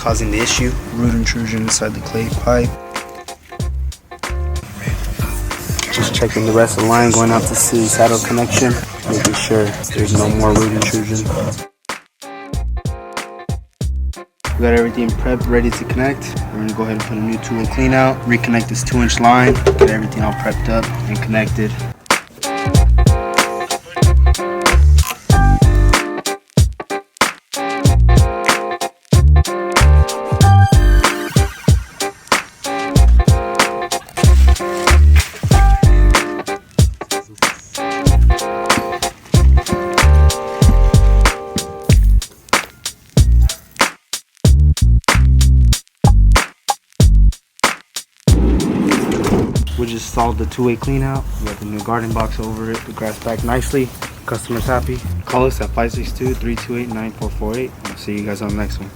causing the issue. Root intrusion inside the clay pipe. Just checking the rest of the line going out to the saddle connection, making sure there's no more root intrusion. We got everything prepped, ready to connect. We're gonna go ahead and put a new 2-way clean out, reconnect this 2-inch line, get everything all prepped up and connected. We just installed the 2-way clean out. We got the new garden box over it. The grass back nicely. Customer's happy. Call us at 562-328-9448. I'll see you guys on the next one.